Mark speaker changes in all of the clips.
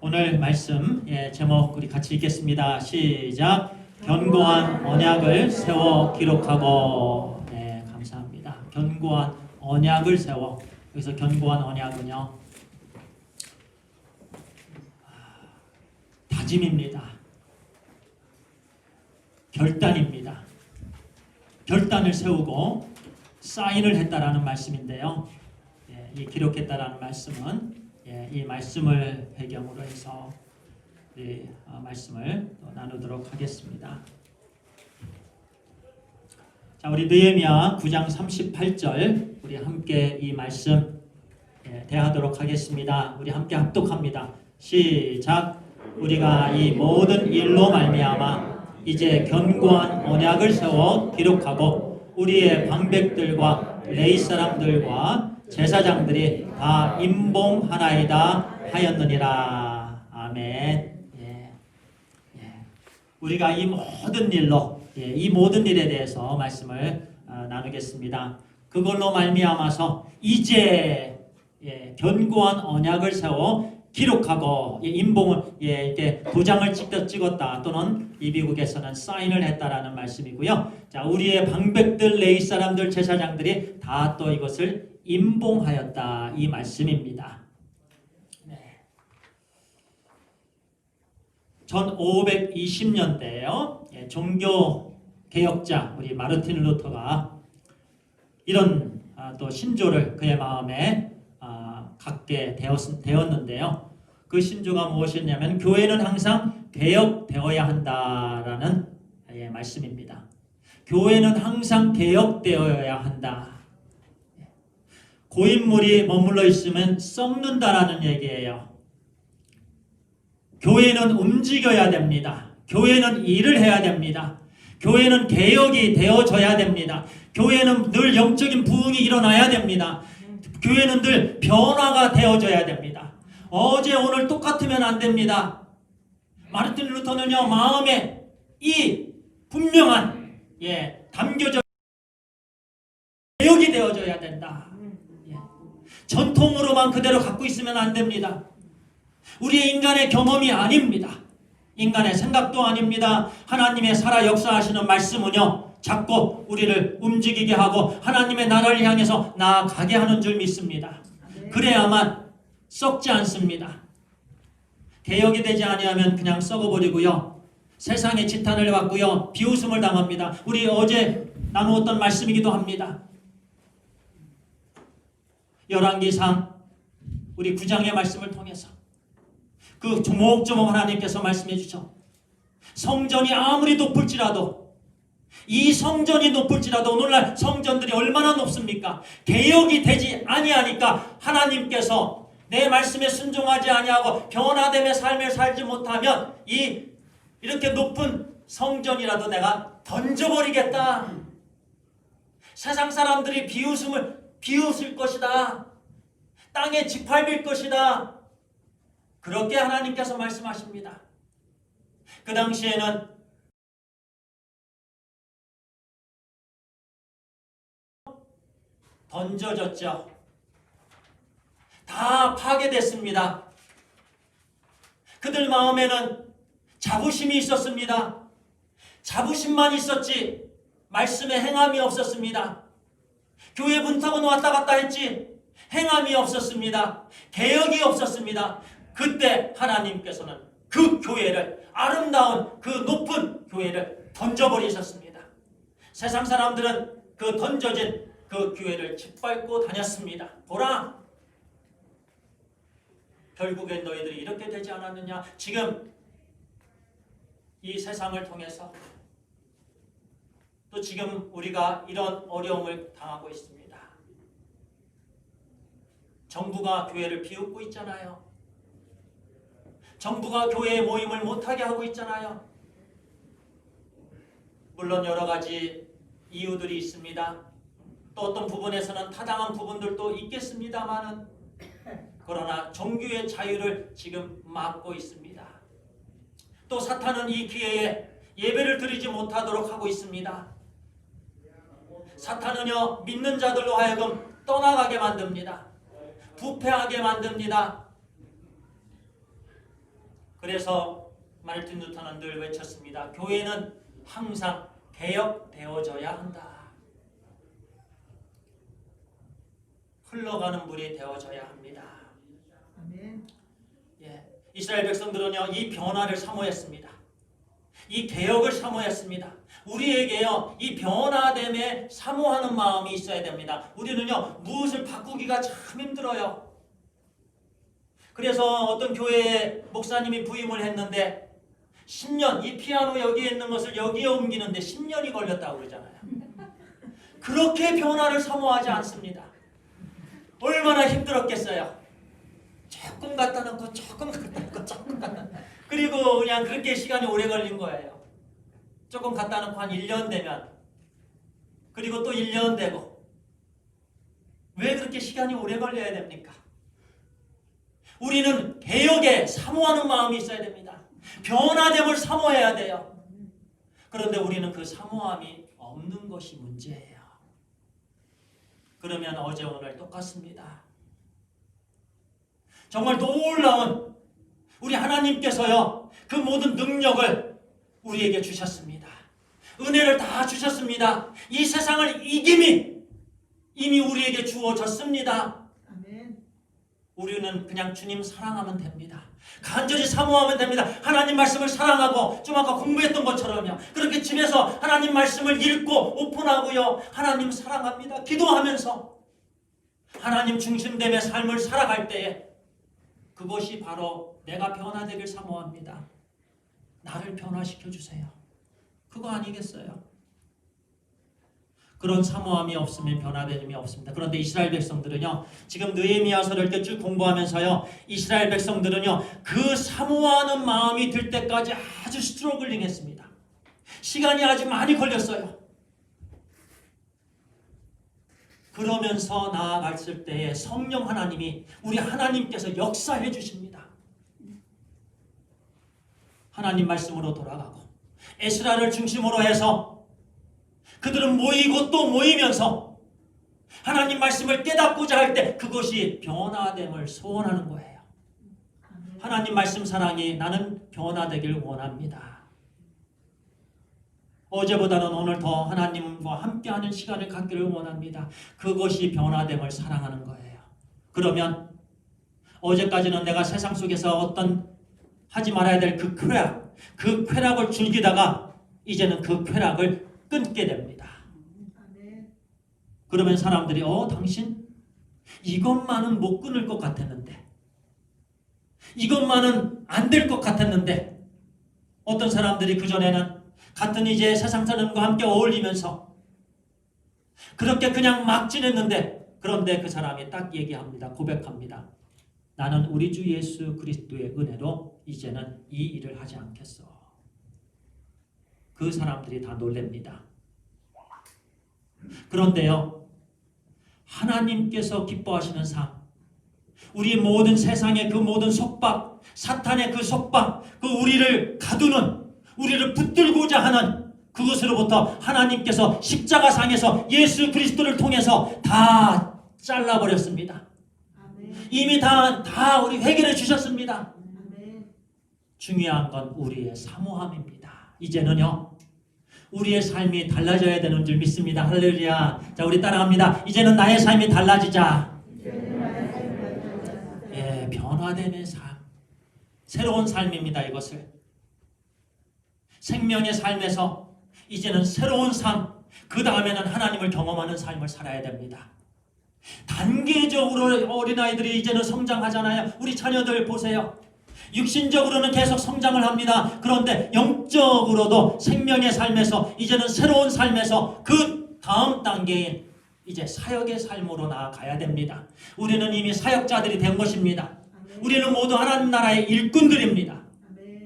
Speaker 1: 오늘 말씀 제목 우리 같이 읽겠습니다. 시작. 견고한 언약을 세워 기록하고. 네, 감사합니다. 견고한 언약을 세워. 여기서 견고한 언약은요, 다짐입니다. 결단입니다. 결단을 세우고 사인을 했다라는 말씀인데요. 이 기록했다라는 말씀은 이 말씀을 배경으로 해서 우리 말씀을 나누도록 하겠습니다. 자, 우리 느헤미야 9장 38절 우리 함께 이 말씀 대하도록 하겠습니다. 우리 함께 합독합니다. 시작. 우리가 이 모든 일로 말미암아 이제 견고한 언약을 세워 기록하고 우리의 방백들과 레위 사람들과 제사장들이 다 임봉하나이다 하였느니라. 아멘. 우리가 이 모든 일로 이 모든 일에 대해서 말씀을 나누겠습니다. 그걸로 말미암아서 이제 견고한 언약을 세워 기록하고 임봉을 이렇게 도장을 찍었다 또는 이 미국에서는 사인을 했다라는 말씀이고요. 자, 우리의 방백들, 레위 사람들, 제사장들이 다 또 이것을 임봉하였다 이 말씀입니다. 1520년대에요. 종교 개혁자 우리 마르틴 루터가 이런 또 신조를 그의 마음에 갖게 되었는데요. 그 신조가 무엇이냐면 교회는 항상 개혁되어야 한다라는 말씀입니다. 교회는 항상 개혁되어야 한다. 고인물이 머물러 있으면 썩는다라는 얘기예요. 교회는 움직여야 됩니다. 교회는 일을 해야 됩니다. 교회는 개혁이 되어져야 됩니다. 교회는 늘 영적인 부흥이 일어나야 됩니다. 교회는 늘 변화가 되어져야 됩니다. 어제 오늘 똑같으면 안 됩니다. 마르틴 루터는요, 마음에 이 분명한 담겨져 개혁이 되어져야 된다. 전통으로만 그대로 갖고 있으면 안 됩니다. 우리의 인간의 경험이 아닙니다. 인간의 생각도 아닙니다. 하나님의 살아 역사하시는 말씀은요, 자꾸 우리를 움직이게 하고 하나님의 나라를 향해서 나아가게 하는 줄 믿습니다. 그래야만 썩지 않습니다. 개혁이 되지 아니하면 그냥 썩어버리고요, 세상의 지탄을 받고요, 비웃음을 당합니다. 우리 어제 나누었던 말씀이기도 합니다. 열왕기상 우리 9장의 말씀을 통해서 그 조목조목 하나님께서 말씀해 주죠. 성전이 아무리 높을지라도, 이 성전이 높을지라도 오늘날 성전들이 얼마나 높습니까? 개혁이 되지 아니하니까 하나님께서 내 말씀에 순종하지 아니하고 변화됨의 삶을 살지 못하면 이렇게 높은 성전이라도 내가 던져버리겠다. 세상 사람들이 비웃을 것이다. 땅에 짓밟을 것이다. 그렇게 하나님께서 말씀하십니다. 그 당시에는 던져졌죠. 다 파괴됐습니다. 그들 마음에는 자부심이 있었습니다. 자부심만 있었지 말씀에 행함이 없었습니다. 교회 문턱은 왔다 갔다 했지 행함이 없었습니다. 개혁이 없었습니다. 그때 하나님께서는 그 교회를, 아름다운 그 높은 교회를 던져버리셨습니다. 세상 사람들은 그 던져진 그 교회를 짓밟고 다녔습니다. 보라, 결국엔 너희들이 이렇게 되지 않았느냐. 지금 이 세상을 통해서 또 지금 우리가 이런 어려움을 당하고 있습니다. 정부가 교회를 비웃고 있잖아요. 정부가 교회의 모임을 못하게 하고 있잖아요. 물론 여러 가지 이유들이 있습니다. 또 어떤 부분에서는 타당한 부분들도 있겠습니다만은, 그러나 종교의 자유를 지금 막고 있습니다. 또 사탄은 이 기회에 예배를 드리지 못하도록 하고 있습니다. 사탄은요, 믿는 자들로 하여금 떠나가게 만듭니다. 부패하게 만듭니다. 그래서 마르틴 루터는 늘 외쳤습니다. 교회는 항상 개혁되어져야 한다. 흘러가는 물이 되어져야 합니다.
Speaker 2: 아멘.
Speaker 1: 이스라엘 백성들은요, 이 변화를 사모했습니다. 이 개혁을 사모했습니다. 우리에게요, 이 변화됨에 사모하는 마음이 있어야 됩니다. 우리는요, 무엇을 바꾸기가 참 힘들어요. 그래서 어떤 교회에 목사님이 부임을 했는데 10년, 이 피아노 여기에 있는 것을 여기에 옮기는데 10년이 걸렸다고 그러잖아요. 그렇게 변화를 사모하지 않습니다. 얼마나 힘들었겠어요. 조금 갖다 놓고 조금 갖다 놓고 조금 갖다 놓고, 그리고 그냥 그렇게 시간이 오래 걸린 거예요. 조금 갖다 놓고 한 1년 되면, 그리고 또 1년 되고. 왜 그렇게 시간이 오래 걸려야 됩니까? 우리는 개혁에 사모하는 마음이 있어야 됩니다. 변화됨을 사모해야 돼요. 그런데 우리는 그 사모함이 없는 것이 문제예요. 그러면 어제 오늘 똑같습니다. 정말 놀라운 우리 하나님께서요, 그 모든 능력을 우리에게 주셨습니다. 은혜를 다 주셨습니다. 이 세상을 이김이 이미 우리에게 주어졌습니다.
Speaker 2: 아멘.
Speaker 1: 우리는 그냥 주님 사랑하면 됩니다. 간절히 사모하면 됩니다. 하나님 말씀을 사랑하고, 좀 아까 공부했던 것처럼요, 그렇게 집에서 하나님 말씀을 읽고 오픈하고요, 하나님 사랑합니다. 기도하면서 하나님 중심됨의 삶을 살아갈 때에 그것이 바로 내가 변화되길 사모합니다. 나를 변화시켜 주세요. 그거 아니겠어요? 그런 사모함이 없으면 변화됨이 없습니다. 그런데 이스라엘 백성들은요, 지금 느헤미야서를 이렇게 쭉 공부하면서요, 이스라엘 백성들은요, 그 사모하는 마음이 들 때까지 아주 스트러글링 했습니다. 시간이 아주 많이 걸렸어요. 그러면서 나아갔을 때에 성령 하나님이, 우리 하나님께서 역사해 주십니다. 하나님 말씀으로 돌아가고 에스라를 중심으로 해서 그들은 모이고 또 모이면서 하나님 말씀을 깨닫고자 할 때 그것이 변화됨을 소원하는 거예요. 하나님 말씀 사랑이 나는 변화되길 원합니다. 어제보다는 오늘 더 하나님과 함께하는 시간을 갖기를 원합니다. 그것이 변화됨을 사랑하는 거예요. 그러면 어제까지는 내가 세상 속에서 어떤 하지 말아야 될 그 쾌락을 즐기다가 이제는 그 쾌락을 끊게 됩니다. 그러면 사람들이 당신 이것만은 못 끊을 것 같았는데, 이것만은 안 될 것 같았는데, 어떤 사람들이 그전에는 같은 이제 세상 사람과 함께 어울리면서 그렇게 그냥 막 지냈는데, 그런데 그 사람이 딱 얘기합니다. 고백합니다. 나는 우리 주 예수 그리스도의 은혜로 이제는 이 일을 하지 않겠어. 그 사람들이 다 놀랍니다. 그런데요, 하나님께서 기뻐하시는 삶, 우리 모든 세상의 그 모든 속박, 사탄의 그 속박, 그 우리를 가두는, 우리를 붙들고자 하는 그것으로부터 하나님께서 십자가상에서 예수 그리스도를 통해서 다 잘라버렸습니다. 이미 다 우리 해결해 주셨습니다. 중요한 건 우리의 사모함입니다. 이제는요, 우리의 삶이 달라져야 되는 줄 믿습니다. 할렐루야. 자, 우리 따라합니다. 이제는 나의 삶이 달라지자. 변화되는 삶, 새로운 삶입니다. 이것을 생명의 삶에서 이제는 새로운 삶, 그 다음에는 하나님을 경험하는 삶을 살아야 됩니다. 단계적으로 어린아이들이 이제는 성장하잖아요. 우리 자녀들 보세요. 육신적으로는 계속 성장을 합니다. 그런데 영적으로도 생명의 삶에서 이제는 새로운 삶에서 그 다음 단계인 이제 사역의 삶으로 나아가야 됩니다. 우리는 이미 사역자들이 된 것입니다. 우리는 모두 하나님 나라의 일꾼들입니다.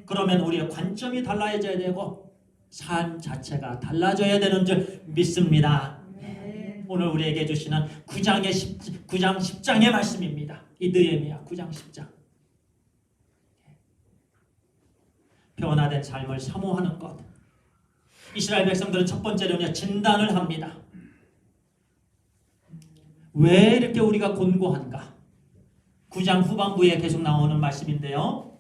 Speaker 1: 그러면 우리의 관점이 달라져야 되고 삶 자체가 달라져야 되는 줄 믿습니다. 오늘 우리에게 주시는 9장 10장의 말씀입니다. 이 느헤미야 9장 10장. 변화된 삶을 사모하는 것. 이스라엘 백성들은 첫 번째로는 진단을 합니다. 왜 이렇게 우리가 곤고한가? 9장 후반부에 계속 나오는 말씀인데요.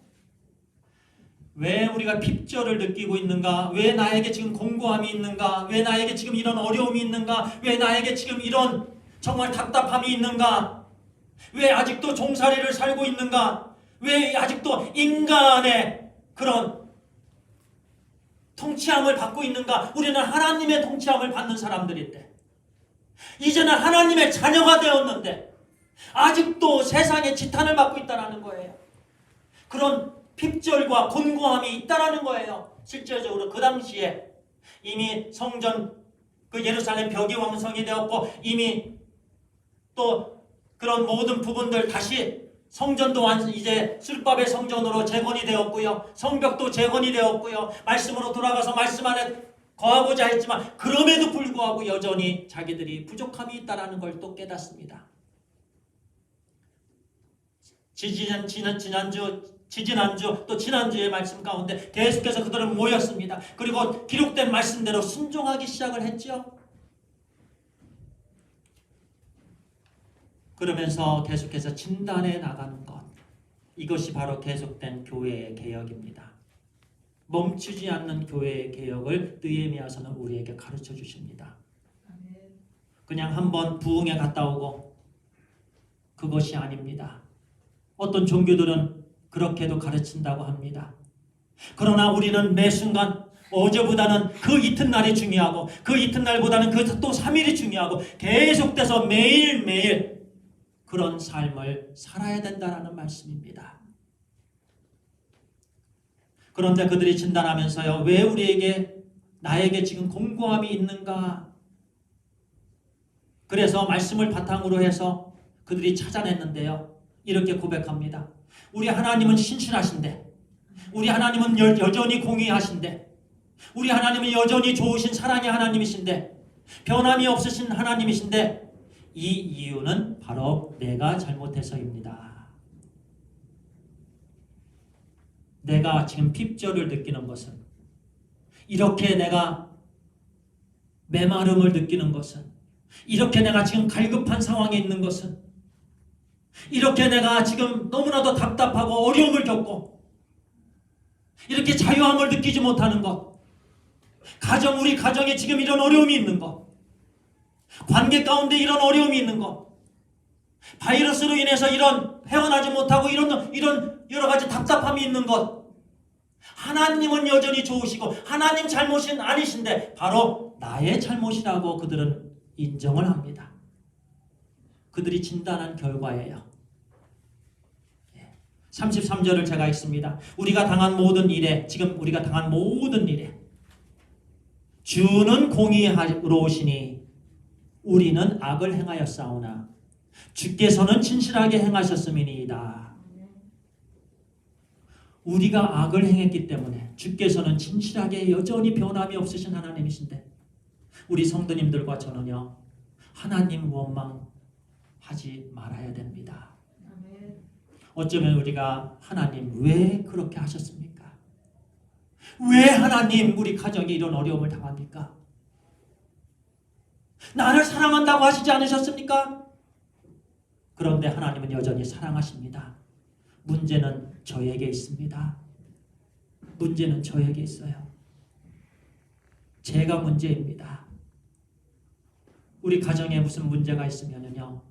Speaker 1: 왜 우리가 핍절을 느끼고 있는가? 왜 나에게 지금 공고함이 있는가? 왜 나에게 지금 이런 어려움이 있는가? 왜 나에게 지금 이런 정말 답답함이 있는가? 왜 아직도 종살이를 살고 있는가? 왜 아직도 인간의 그런 통치함을 받고 있는가? 우리는 하나님의 통치함을 받는 사람들인데, 이제는 하나님의 자녀가 되었는데 아직도 세상의 지탄을 받고 있다는 거예요. 그런 핍절과 곤고함이 있다는 거예요. 실제적으로 그 당시에 이미 성전, 그 예루살렘 벽이 완성이 되었고, 이미 또 그런 모든 부분들 다시 성전도 이제 술밥의 성전으로 재건이 되었고요. 성벽도 재건이 되었고요. 말씀으로 돌아가서 말씀 안에 거하고자 했지만 그럼에도 불구하고 여전히 자기들이 부족함이 있다는 걸 또 깨닫습니다. 지지난주 또 지난주의 말씀 가운데 계속해서 그들은 모였습니다. 그리고 기록된 말씀대로 순종하기 시작을 했죠. 그러면서 계속해서 진단해 나가는 것, 이것이 바로 계속된 교회의 개혁입니다. 멈추지 않는 교회의 개혁을 느헤미야서는 우리에게 가르쳐 주십니다. 그냥 한번 부흥에 갔다 오고 그것이 아닙니다. 어떤 종교들은 그렇게도 가르친다고 합니다. 그러나 우리는 매 순간 어제보다는 그 이튿날이 중요하고, 그 이튿날보다는 그 또 3일이 중요하고, 계속돼서 매일매일 그런 삶을 살아야 된다는 말씀입니다. 그런데 그들이 진단하면서요, 왜 우리에게 나에게 지금 공고함이 있는가? 그래서 말씀을 바탕으로 해서 그들이 찾아냈는데요, 이렇게 고백합니다. 우리 하나님은 신실하신데, 우리 하나님은 여전히 공의하신데, 우리 하나님은 여전히 좋으신 사랑의 하나님이신데, 변함이 없으신 하나님이신데, 이 이유는 바로 내가 잘못해서입니다. 내가 지금 핍절을 느끼는 것은, 이렇게 내가 메마름을 느끼는 것은, 이렇게 내가 지금 갈급한 상황에 있는 것은, 이렇게 내가 지금 너무나도 답답하고 어려움을 겪고 이렇게 자유함을 느끼지 못하는 것, 우리 가정에 지금 이런 어려움이 있는 것, 관계 가운데 이런 어려움이 있는 것, 바이러스로 인해서 이런 헤어나지 못하고 이런 여러 가지 답답함이 있는 것, 하나님은 여전히 좋으시고 하나님 잘못은 아니신데 바로 나의 잘못이라고 그들은 인정을 합니다. 그들이 진단한 결과예요. 33절을 제가 읽습니다. 우리가 당한 모든 일에, 지금 우리가 당한 모든 일에 주는 공의로우시니 우리는 악을 행하였사오나 주께서는 진실하게 행하셨음이니이다. 우리가 악을 행했기 때문에 주께서는 진실하게 여전히 변함이 없으신 하나님이신데, 우리 성도님들과 저는요, 하나님 원망하지 말아야 됩니다. 어쩌면 우리가 하나님 왜 그렇게 하셨습니까? 왜 하나님 우리 가정에 이런 어려움을 당합니까? 나를 사랑한다고 하시지 않으셨습니까? 그런데 하나님은 여전히 사랑하십니다. 문제는 저에게 있습니다. 문제는 저에게 있어요. 제가 문제입니다. 우리 가정에 무슨 문제가 있으면요,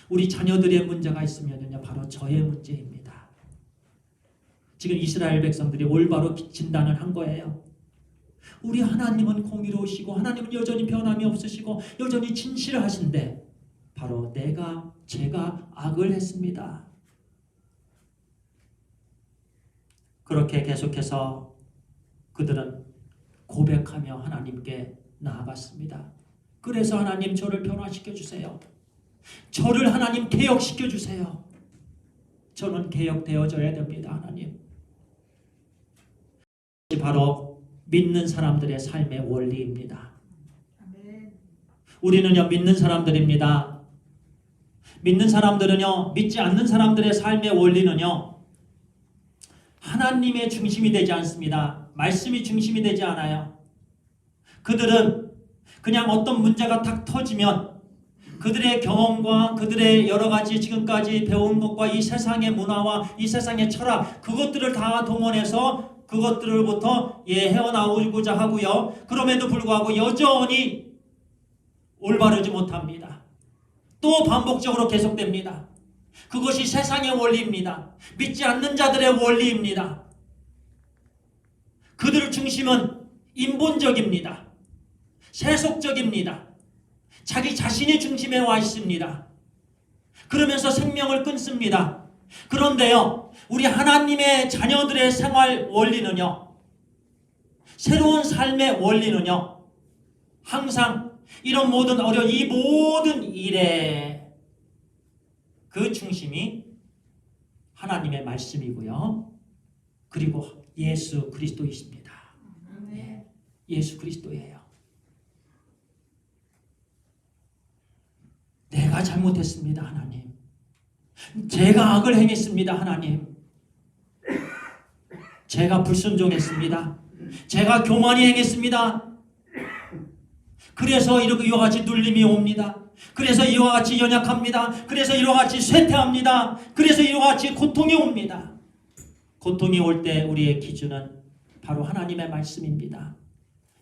Speaker 1: 우리 자녀들의 문제가 있으면요, 바로 저의 문제입니다. 지금 이스라엘 백성들이 올바로 진단을 한 거예요. 우리 하나님은 공의로우시고 하나님은 여전히 변함이 없으시고 여전히 진실하신데 바로 제가 악을 했습니다. 그렇게 계속해서 그들은 고백하며 하나님께 나아갔습니다. 그래서 하나님 저를 변화시켜 주세요. 저를 하나님 개혁시켜 주세요. 저는 개혁되어져야 됩니다. 하나님. 바로 믿는 사람들의 삶의 원리입니다. 우리는요, 믿는 사람들입니다. 믿는 사람들은요, 믿지 않는 사람들의 삶의 원리는요, 하나님의 중심이 되지 않습니다. 말씀이 중심이 되지 않아요. 그들은 그냥 어떤 문제가 탁 터지면 그들의 경험과 그들의 여러 가지 지금까지 배운 것과 이 세상의 문화와 이 세상의 철학 그것들을 다 동원해서 그것들로부터 헤어나오고자 하고요. 그럼에도 불구하고 여전히 올바르지 못합니다. 또 반복적으로 계속됩니다. 그것이 세상의 원리입니다. 믿지 않는 자들의 원리입니다. 그들 중심은 인본적입니다. 세속적입니다. 자기 자신이 중심에 와 있습니다. 그러면서 생명을 끊습니다. 그런데요, 우리 하나님의 자녀들의 생활 원리는요, 새로운 삶의 원리는요, 항상 이런 모든 이 모든 일에 그 중심이 하나님의 말씀이고요. 그리고 예수 그리스도이십니다. 예수 그리스도예요. 내가 잘못했습니다, 하나님. 제가 악을 행했습니다, 하나님. 제가 불순종했습니다. 제가 교만히 행했습니다. 그래서 이와 같이 눌림이 옵니다. 그래서 이와 같이 연약합니다. 그래서 이와 같이 쇠퇴합니다. 그래서 이와 같이 고통이 옵니다. 고통이 올 때 우리의 기준은 바로 하나님의 말씀입니다.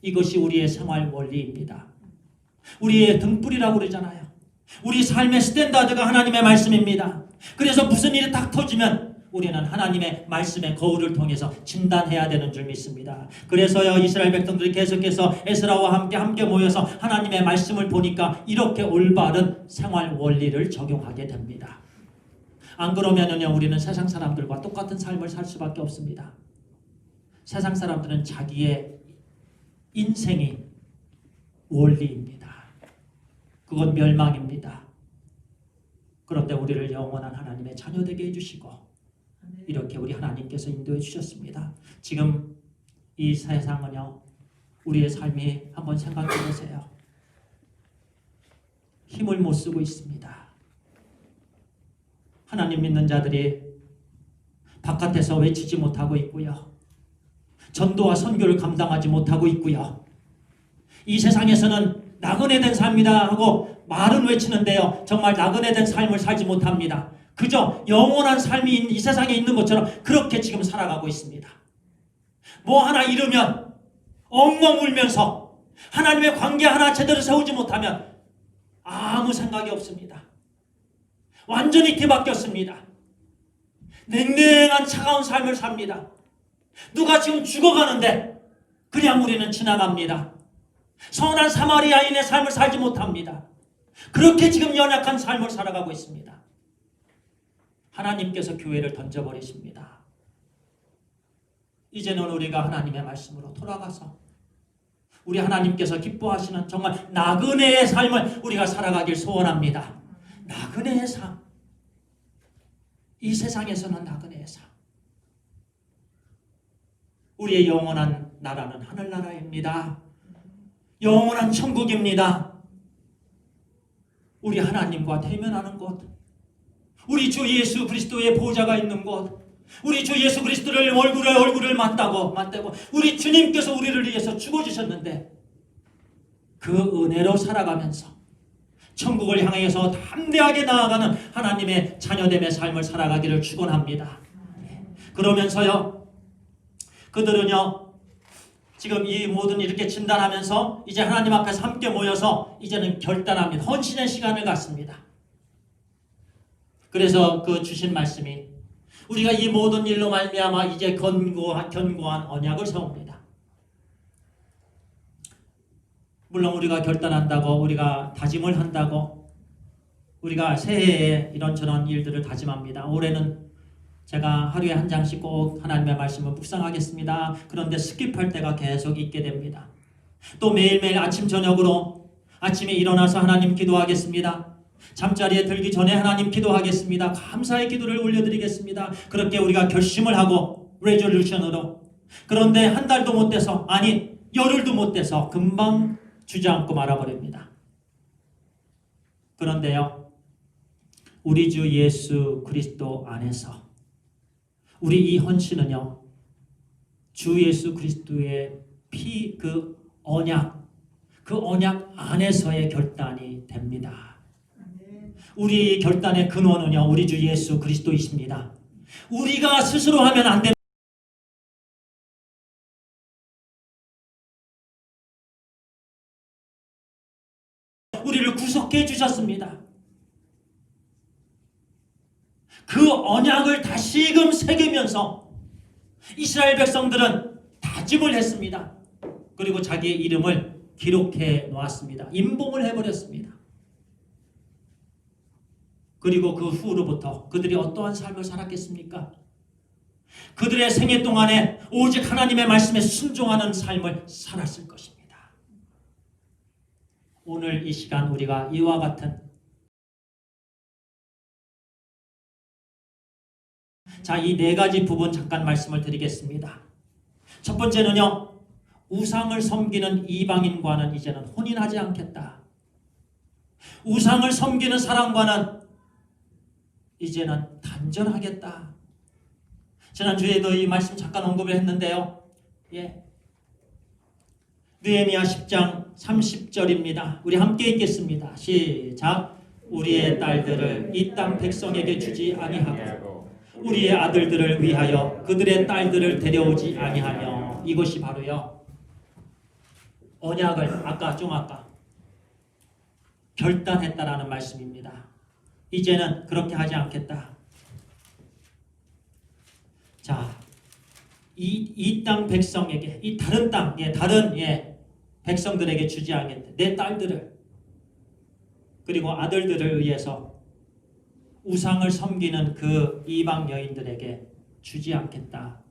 Speaker 1: 이것이 우리의 생활 원리입니다. 우리의 등불이라고 그러잖아요. 우리 삶의 스탠다드가 하나님의 말씀입니다. 그래서 무슨 일이 딱 터지면 우리는 하나님의 말씀의 거울을 통해서 진단해야 되는 줄 믿습니다. 그래서요, 이스라엘 백성들이 계속해서 에스라와 함께 모여서 하나님의 말씀을 보니까 이렇게 올바른 생활 원리를 적용하게 됩니다. 안 그러면은요, 우리는 세상 사람들과 똑같은 삶을 살 수밖에 없습니다. 세상 사람들은 자기의 인생이 원리입니다. 그건 멸망입니다. 그런데 우리를 영원한 하나님의 자녀 되게 해주시고 이렇게 우리 하나님께서 인도해 주셨습니다. 지금 이 세상은요, 우리의 삶이 한번 생각해 보세요. 힘을 못 쓰고 있습니다. 하나님 믿는 자들이 바깥에서 외치지 못하고 있고요. 전도와 선교를 감당하지 못하고 있고요. 이 세상에서는 나그네 된 삶이다 하고 말은 외치는데요, 정말 나그네 된 삶을 살지 못합니다. 그저 영원한 삶이 이 세상에 있는 것처럼 그렇게 지금 살아가고 있습니다. 뭐 하나 잃으면 엉엉 울면서 하나님의 관계 하나 제대로 세우지 못하면 아무 생각이 없습니다. 완전히 뒤바뀌었습니다. 냉랭한 차가운 삶을 삽니다. 누가 지금 죽어가는데 그냥 우리는 지나갑니다. 선한 사마리아인의 삶을 살지 못합니다. 그렇게 지금 연약한 삶을 살아가고 있습니다. 하나님께서 교회를 던져버리십니다. 이제는 우리가 하나님의 말씀으로 돌아가서 우리 하나님께서 기뻐하시는 정말 나그네의 삶을 우리가 살아가길 소원합니다. 나그네의 삶. 이 세상에서는 나그네의 삶. 우리의 영원한 나라는 하늘나라입니다. 영원한 천국입니다. 우리 하나님과 대면하는 곳, 우리 주 예수 그리스도의 보좌가 있는 곳, 우리 주 예수 그리스도를 얼굴을 맞대고 우리 주님께서 우리를 위해서 죽어주셨는데 그 은혜로 살아가면서 천국을 향해서 담대하게 나아가는 하나님의 자녀됨의 삶을 살아가기를 축원합니다. 그러면서요, 그들은요, 지금 이 모든 이렇게 진단하면서 이제 하나님 앞에서 함께 모여서 이제는 결단합니다. 헌신의 시간을 갖습니다. 그래서 그 주신 말씀이 우리가 이 모든 일로 말미암아 이제 견고한 언약을 세웁니다. 물론 우리가 결단한다고, 우리가 다짐을 한다고, 우리가 새해에 이런저런 일들을 다짐합니다. 올해는 제가 하루에 한 장씩 꼭 하나님의 말씀을 묵상하겠습니다. 그런데 스킵할 때가 계속 있게 됩니다. 또 매일매일 아침 저녁으로 아침에 일어나서 하나님 기도하겠습니다. 잠자리에 들기 전에 하나님 기도하겠습니다. 감사의 기도를 올려드리겠습니다. 그렇게 우리가 결심을 하고 레졸루션으로, 그런데 한 달도 못 돼서, 아니 열흘도 못 돼서 금방 주저앉고 말아버립니다. 그런데요, 우리 주 예수 그리스도 안에서 우리 이 헌신은요, 주 예수 그리스도의 피, 그 언약 안에서의 결단이 됩니다. 우리 결단의 근원은요, 우리 주 예수 그리스도이십니다. 우리가 스스로 하면 안 됩니다. 우리를 구속해 주셨습니다. 그 언약을 다시금 새기면서 이스라엘 백성들은 다짐을 했습니다. 그리고 자기의 이름을 기록해 놓았습니다. 임봉을 해버렸습니다. 그리고 그 후로부터 그들이 어떠한 삶을 살았겠습니까? 그들의 생애 동안에 오직 하나님의 말씀에 순종하는 삶을 살았을 것입니다. 오늘 이 시간 우리가 이와 같은 자, 이 네 가지 부분 잠깐 말씀을 드리겠습니다. 첫 번째는요, 우상을 섬기는 이방인과는 이제는 혼인하지 않겠다. 우상을 섬기는 사람과는 이제는 단절하겠다. 지난주에도 이 말씀 잠깐 언급을 했는데요. 느헤미야 10장 30절입니다. 우리 함께 읽겠습니다. 시작. 우리의 딸들을 이 땅 백성에게 주지 아니하고 우리의 아들들을 위하여 그들의 딸들을 데려오지 아니하며. 이것이 바로요, 언약을 아까 결단했다라는 말씀입니다. 이제는 그렇게 하지 않겠다. 자, 이 땅 백성에게, 이 다른 땅, 다른 백성들에게 주지 않겠다. 내 딸들을 그리고 아들들을 위해서 우상을 섬기는 그 이방 여인들에게 주지 않겠다.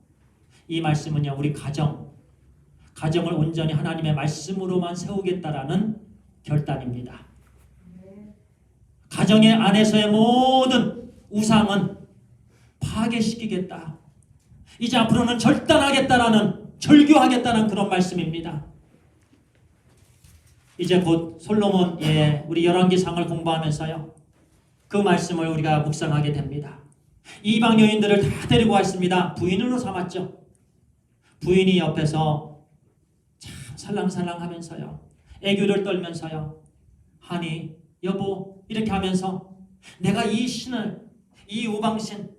Speaker 1: 이 말씀은요, 우리 가정을 온전히 하나님의 말씀으로만 세우겠다라는 결단입니다. 가정의 안에서의 모든 우상은 파괴시키겠다. 이제 앞으로는 절교하겠다는 그런 말씀입니다. 이제 곧 솔로몬, 우리 열왕기상을 공부하면서요, 그 말씀을 우리가 묵상하게 됩니다. 이방 여인들을 다 데리고 왔습니다. 부인으로 삼았죠. 부인이 옆에서 참 살랑살랑 하면서요, 애교를 떨면서요, 하니 여보 이렇게 하면서 내가 이 신을, 이 우방신,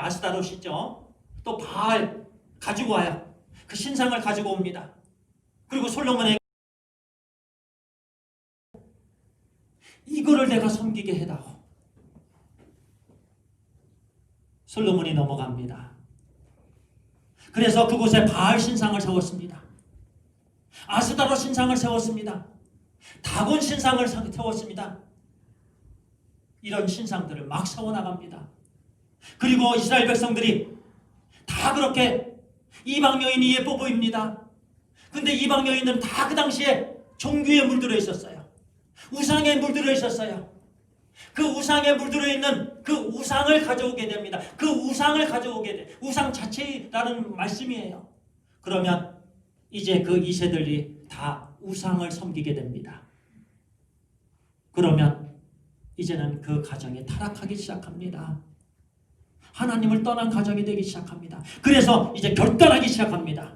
Speaker 1: 아스타롯이죠. 또 바알 가지고 와요. 그 신상을 가지고 옵니다. 그리고 솔로몬에게 이거를 내가 섬기게 해다오. 솔로몬이 넘어갑니다. 그래서 그곳에 바알 신상을 세웠습니다. 아스타롯 신상을 세웠습니다. 다곤 신상을 세웠습니다. 이런 신상들을 막 세워나갑니다. 그리고 이스라엘 백성들이 다 그렇게 이방 여인이 예뻐 보입니다. 근데 이방 여인들은 다 그 당시에 종교에 물들어 있었어요. 우상에 물들어 있었어요. 그 우상에 물들어 있는 그 우상을 가져오게 됩니다. 그 우상을 가져오게 돼. 우상 자체라는 말씀이에요. 그러면 이제 그 2세들이 다 우상을 섬기게 됩니다. 그러면 이제는 그 가정이 타락하기 시작합니다. 하나님을 떠난 가정이 되기 시작합니다. 그래서 이제 결단하기 시작합니다.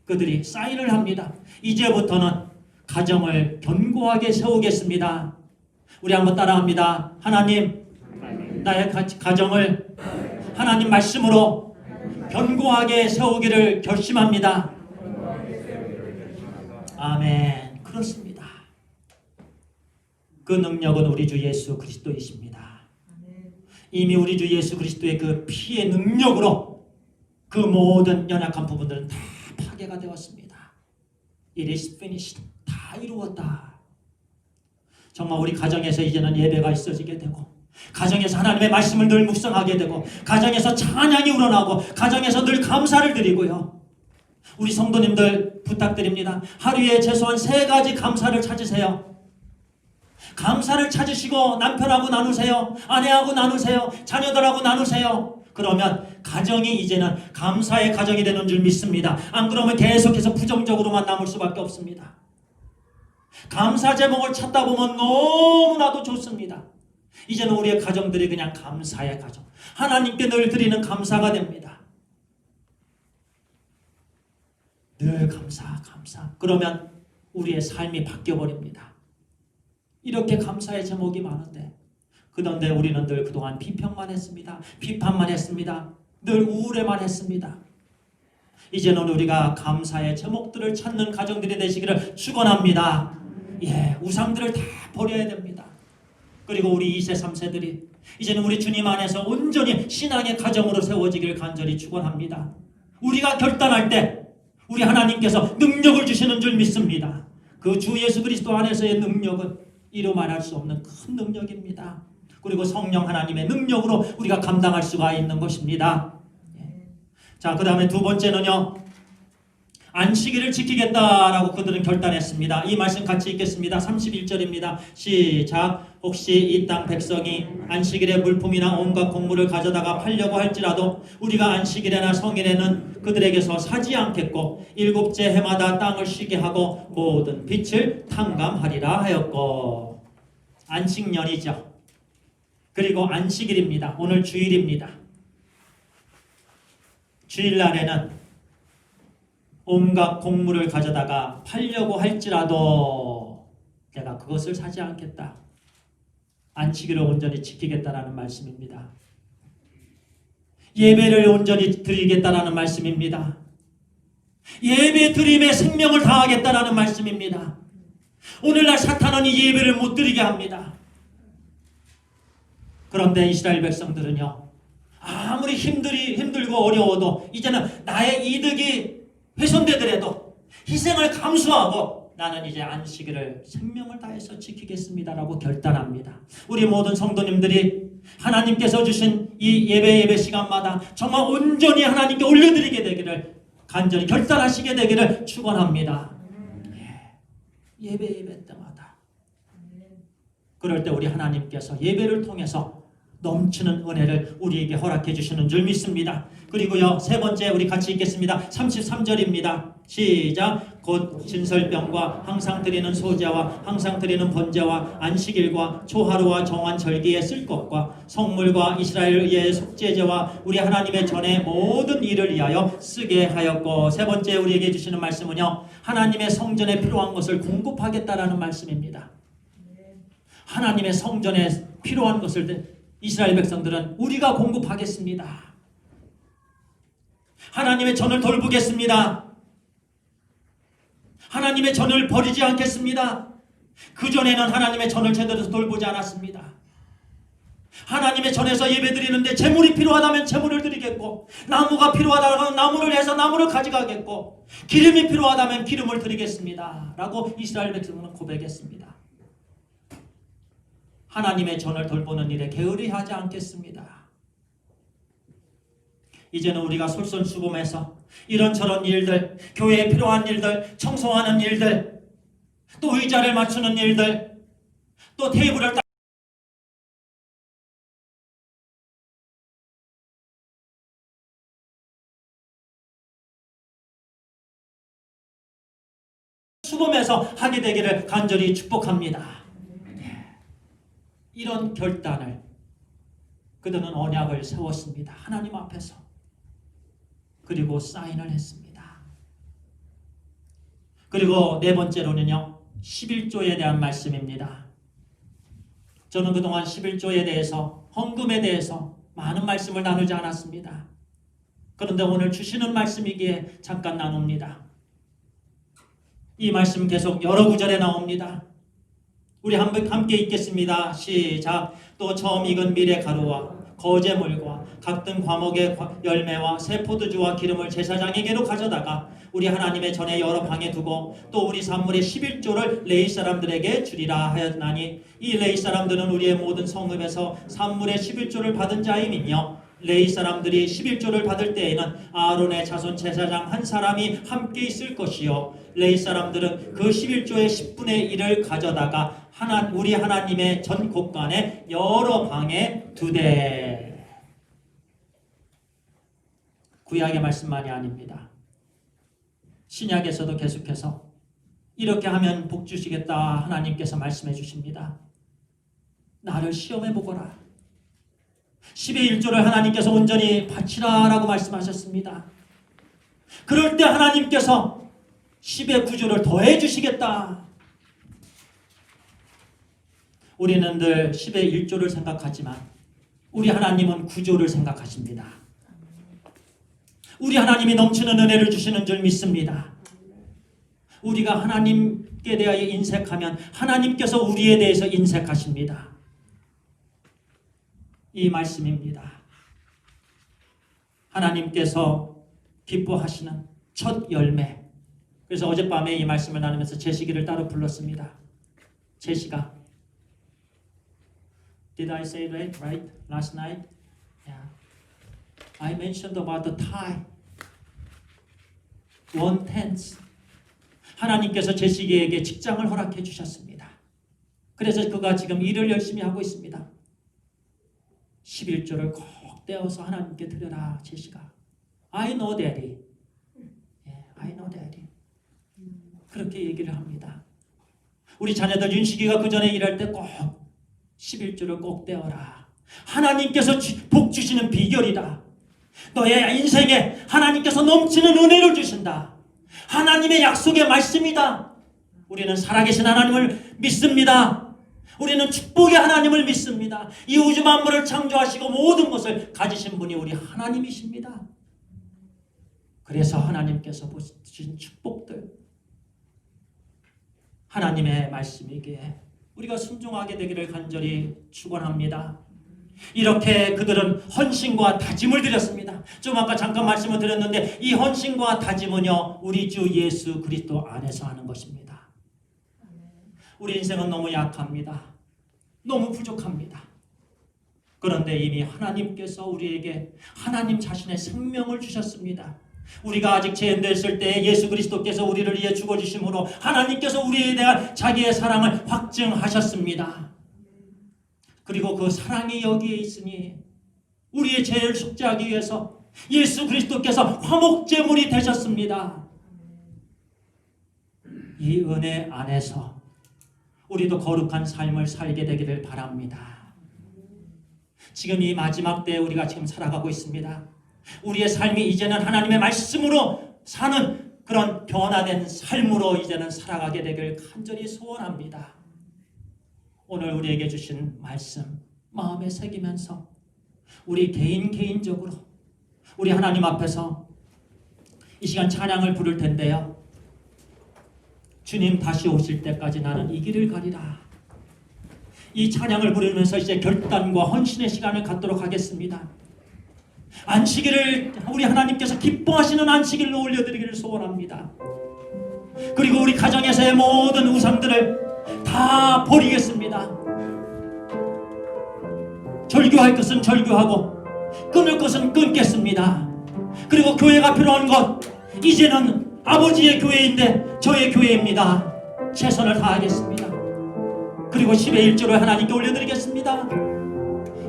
Speaker 1: 그들이 사인을 합니다. 이제부터는 가정을 견고하게 세우겠습니다. 우리 한번 따라합니다. 하나님, 나의 가정을 하나님 말씀으로 견고하게 세우기를 결심합니다. 아멘. 그렇습니다. 그 능력은 우리 주 예수 그리스도이십니다. 이미 우리 주 예수 그리스도의 그 피의 능력으로 그 모든 연약한 부분들은 다 파괴가 되었습니다. It is finished. 다 이루었다. 정말 우리 가정에서 이제는 예배가 있어지게 되고, 가정에서 하나님의 말씀을 늘 묵상하게 되고, 가정에서 찬양이 우러나고, 가정에서 늘 감사를 드리고요. 우리 성도님들 부탁드립니다. 하루에 최소한 3가지 감사를 찾으세요. 감사를 찾으시고 남편하고 나누세요. 아내하고 나누세요. 자녀들하고 나누세요. 그러면 가정이 이제는 감사의 가정이 되는 줄 믿습니다. 안 그러면 계속해서 부정적으로만 남을 수밖에 없습니다. 감사 제목을 찾다 보면 너무나도 좋습니다. 이제는 우리의 가정들이 그냥 감사의 가정, 하나님께 늘 드리는 감사가 됩니다. 늘 감사. 그러면 우리의 삶이 바뀌어버립니다. 이렇게 감사의 제목이 많은데 그런데 우리는 늘 그동안 비평만 했습니다. 비판만 했습니다. 늘 우울해만 했습니다. 이제는 우리가 감사의 제목들을 찾는 가정들이 되시기를 축원합니다. 예, 우상들을 다 버려야 됩니다. 그리고 우리 2세, 3세들이 이제는 우리 주님 안에서 온전히 신앙의 가정으로 세워지기를 간절히 축원합니다. 우리가 결단할 때 우리 하나님께서 능력을 주시는 줄 믿습니다. 그 주 예수 그리스도 안에서의 능력은 이루 말할 수 없는 큰 능력입니다. 그리고 성령 하나님의 능력으로 우리가 감당할 수가 있는 것입니다. 자, 그 다음에 두 번째는요, 안식일을 지키겠다라고 그들은 결단했습니다. 이 말씀 같이 읽겠습니다. 31절입니다. 시작. 혹시 이 땅 백성이 안식일에 물품이나 온갖 곡물을 가져다가 팔려고 할지라도 우리가 안식일에나 성일에는 그들에게서 사지 않겠고 일곱째 해마다 땅을 쉬게 하고 모든 빛을 탕감하리라 하였고. 안식년이죠. 그리고 안식일입니다. 오늘 주일입니다. 주일날에는 온갖 곡물을 가져다가 팔려고 할지라도 내가 그것을 사지 않겠다. 안식일을 온전히 지키겠다라는 말씀입니다. 예배를 온전히 드리겠다라는 말씀입니다. 예배 드림에 생명을 다하겠다라는 말씀입니다. 오늘날 사탄은 이 예배를 못 드리게 합니다. 그런데 이스라엘 백성들은요, 아무리 힘들고 어려워도 이제는 나의 이득이 훼손되더라도 희생을 감수하고 나는 이제 안식일을 생명을 다해서 지키겠습니다라고 결단합니다. 우리 모든 성도님들이 하나님께서 주신 이 예배 시간마다 정말 온전히 하나님께 올려드리게 되기를 간절히 결단하시게 되기를 축원합니다. 예배 때마다 그럴 때 우리 하나님께서 예배를 통해서 넘치는 은혜를 우리에게 허락해 주시는 줄 믿습니다. 그리고요, 세 번째 우리 같이 읽겠습니다. 33절입니다. 시작. 곧 진설병과 항상 드리는 소제와 항상 드리는 번제와 안식일과 초하루와 정한 절기에 쓸 것과 성물과 이스라엘의 속죄제와 우리 하나님의 전에 모든 일을 위하여 쓰게 하였고. 세 번째 우리에게 주시는 말씀은요, 하나님의 성전에 필요한 것을 공급하겠다라는 말씀입니다. 하나님의 성전에 필요한 것을 이스라엘 백성들은 우리가 공급하겠습니다. 하나님의 전을 돌보겠습니다. 하나님의 전을 버리지 않겠습니다. 그전에는 하나님의 전을 제대로 돌보지 않았습니다. 하나님의 전에서 예배드리는데 재물이 필요하다면 재물을 드리겠고, 나무가 필요하다면 나무를 해서 나무를 가져가겠고, 기름이 필요하다면 기름을 드리겠습니다 라고 이스라엘 백성은 고백했습니다. 하나님의 전을 돌보는 일에 게으리하지 않겠습니다. 이제는 우리가 솔선수범해서 이런저런 일들, 교회에 필요한 일들, 청소하는 일들, 또 의자를 맞추는 일들, 또 테이블을 수범해서 하게 되기를 간절히 축복합니다. 이런 결단을 그들은 언약을 세웠습니다. 하나님 앞에서. 그리고 사인을 했습니다. 그리고 네 번째로는요, 11조에 대한 말씀입니다. 저는 그동안 11조에 대해서, 헌금에 대해서 많은 말씀을 나누지 않았습니다. 그런데 오늘 주시는 말씀이기에 잠깐 나눕니다. 이 말씀 계속 여러 구절에 나옵니다. 우리 함께 읽겠습니다. 시작. 또 처음 익은 밀의 가루와 거제물과 각등 과목의 열매와 새 포도주와 기름을 제사장에게로 가져다가 우리 하나님의 전에 여러 방에 두고 또 우리 산물의 11조를 레위 사람들에게 주리라 하였나니 이 레위 사람들은 우리의 모든 성읍에서 산물의 11조를 받은 자임이며 레위 사람들이 11조를 받을 때에는 아론의 자손 제사장 한 사람이 함께 있을 것이요 레위 사람들은 그 11조의 10분의 1을 가져다가 우리 하나님의 전 곳간에 여러 방에 두되. 구약의 말씀만이 아닙니다. 신약에서도 계속해서 이렇게 하면 복 주시겠다 하나님께서 말씀해 주십니다. 나를 시험해 보거라. 10의 1조를 하나님께서 온전히 바치라 라고 말씀하셨습니다. 그럴 때 하나님께서 10의 9조를 더해 주시겠다. 우리는 늘 10의 1조를 생각하지만 우리 하나님은 9조를 생각하십니다. 우리 하나님이 넘치는 은혜를 주시는 줄 믿습니다. 우리가 하나님께 대하여 인색하면 하나님께서 우리에 대해서 인색하십니다. 이 말씀입니다. 하나님께서 기뻐하시는 첫 열매. 그래서 어젯밤에 이 말씀을 나누면서 제시기를 따로 불렀습니다. 제시가. Did I say that right last night? Yeah. I mentioned about the tithe. 1/10. 하나님께서 제시기에게 직장을 허락해 주셨습니다. 그래서 그가 지금 일을 열심히 하고 있습니다. 11조를 꼭 떼어서 하나님께 드려라. 제시가. I know daddy. Yeah, I know daddy. 그렇게 얘기를 합니다. 우리 자녀들 윤식이가 그 전에 일할 때 꼭 11조를 꼭 떼어라. 하나님께서 복 주시는 비결이다. 너의 인생에 하나님께서 넘치는 은혜를 주신다. 하나님의 약속의 말씀이다. 우리는 살아계신 하나님을 믿습니다. 우리는 축복의 하나님을 믿습니다. 이 우주 만물을 창조하시고 모든 것을 가지신 분이 우리 하나님이십니다. 그래서 하나님께서 주신 축복들, 하나님의 말씀이기에 우리가 순종하게 되기를 간절히 축원합니다. 이렇게 그들은 헌신과 다짐을 드렸습니다. 좀 아까 잠깐 말씀을 드렸는데 이 헌신과 다짐은요, 우리 주 예수 그리스도 안에서 하는 것입니다. 우리 인생은 너무 약합니다. 너무 부족합니다. 그런데 이미 하나님께서 우리에게 하나님 자신의 생명을 주셨습니다. 우리가 아직 죄인되었을 때 예수 그리스도께서 우리를 위해 죽어주심으로 하나님께서 우리에 대한 자기의 사랑을 확증하셨습니다. 그리고 그 사랑이 여기에 있으니 우리의 죄를 속죄하기 위해서 예수 그리스도께서 화목제물이 되셨습니다. 이 은혜 안에서 우리도 거룩한 삶을 살게 되기를 바랍니다. 지금 이 마지막 때에 우리가 지금 살아가고 있습니다. 우리의 삶이 이제는 하나님의 말씀으로 사는 그런 변화된 삶으로 이제는 살아가게 되길 간절히 소원합니다. 오늘 우리에게 주신 말씀 마음에 새기면서 우리 개인적으로 우리 하나님 앞에서 이 시간 찬양을 부를 텐데요. 주님 다시 오실 때까지 나는 이 길을 가리라. 이 찬양을 부르면서 이제 결단과 헌신의 시간을 갖도록 하겠습니다. 안식일을 우리 하나님께서 기뻐하시는 안식일로 올려드리기를 소원합니다. 그리고 우리 가정에서의 모든 우상들을 다 버리겠습니다. 절교할 것은 절교하고 끊을 것은 끊겠습니다. 그리고 교회가 필요한 것, 이제는 아버지의 교회인데 저의 교회입니다. 최선을 다하겠습니다. 그리고 10의 1조를 하나님께 올려드리겠습니다.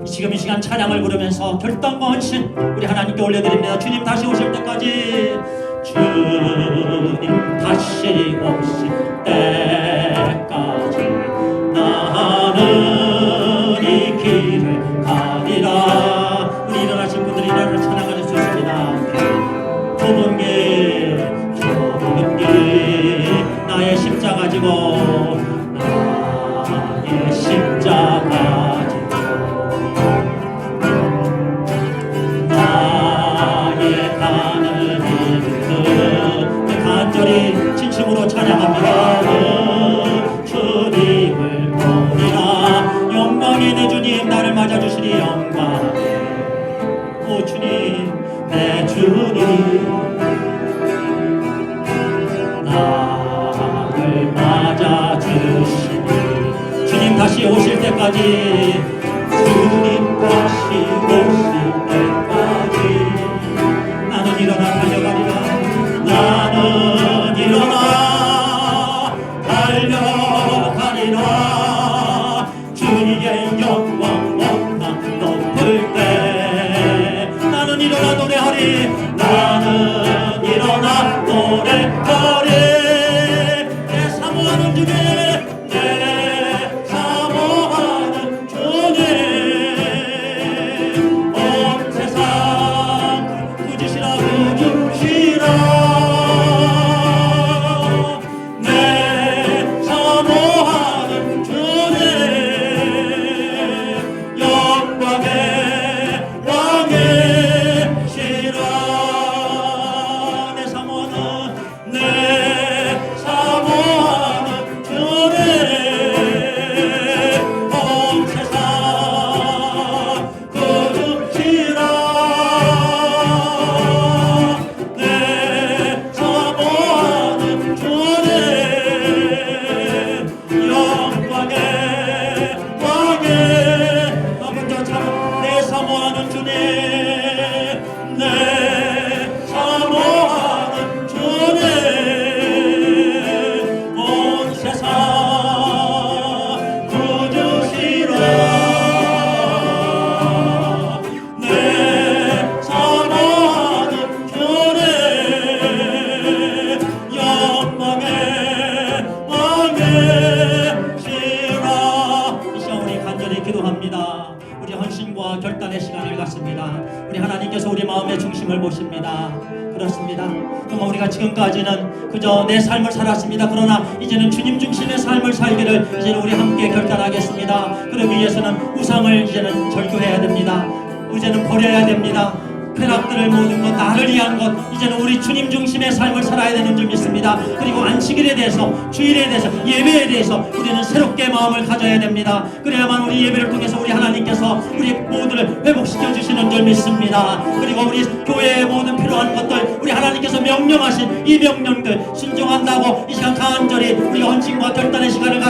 Speaker 1: 지금 이 시간 찬양을 부르면서 결단과 헌신 우리 하나님께 올려드립니다. 주님 다시 오실 때까지, 주님 다시 오실 때까지 나는 이 길을 가리라. 우리 일어나신 분들이 일어나 찬양할 수 있습니다. 좁은 길 나의 십자가 지고 나의 십자가 지고 나의 가는 길 간절히 진심으로 찬양합니다. 주님을 보리라. 영광이 내 주님 나를 맞아주시니 영광. 오 주님 내 주님 나를 맞아주시니 주님 다시 오실 때까지, 주님 다시 오실 때까지 나는 일어나 달려가리라. 나는 일어나 달려가리라. 주의 영광 원망 높을 때 나는 일어나 노래하리. 나는 일어나 노래하리. 내 사모하는 주님, 내 사모하는 주님 사모하는 주님, 내 사모하는 주님, 온 세상 구주시라. 내 사모하는 주님, 영광의 왕이시라. 이 시간 우리 간절히 기도합니다. 우리 헌신과 결단의 시간을 갖습니다. 우리 하나님께서 우리 마음의 중심을 보십니다. 그렇습니다. 정말 우리가 지금까지는 그저 내 삶을 살았습니다. 그러나 이제는 주님 중심의 삶을 살기를 이제는 우리 함께 결단하겠습니다. 그러기 위해서는 우상을 이제는 절교해야 됩니다. 이제는 버려야 됩니다. 쾌락들을 모든 것, 나를 위한 것, 이제는 우리 주님 중심의 삶을 살아야 되는 줄 믿습니다. 그리고 안식일에 대해서, 주일에 대해서, 예배에 대해서 우리는 새롭게 마음을 가져야 됩니다. 그래야만 우리 예배를 통해서 우리 하나님께서 우리 모두를 회복시켜 주시는 줄 믿습니다. 그리고 우리 교회의 모든 필요한 것들, 우리 하나님께서 명령하신 이 명령들 순종한다고 이 시간 간절히 우리 헌신과 결단의 시간을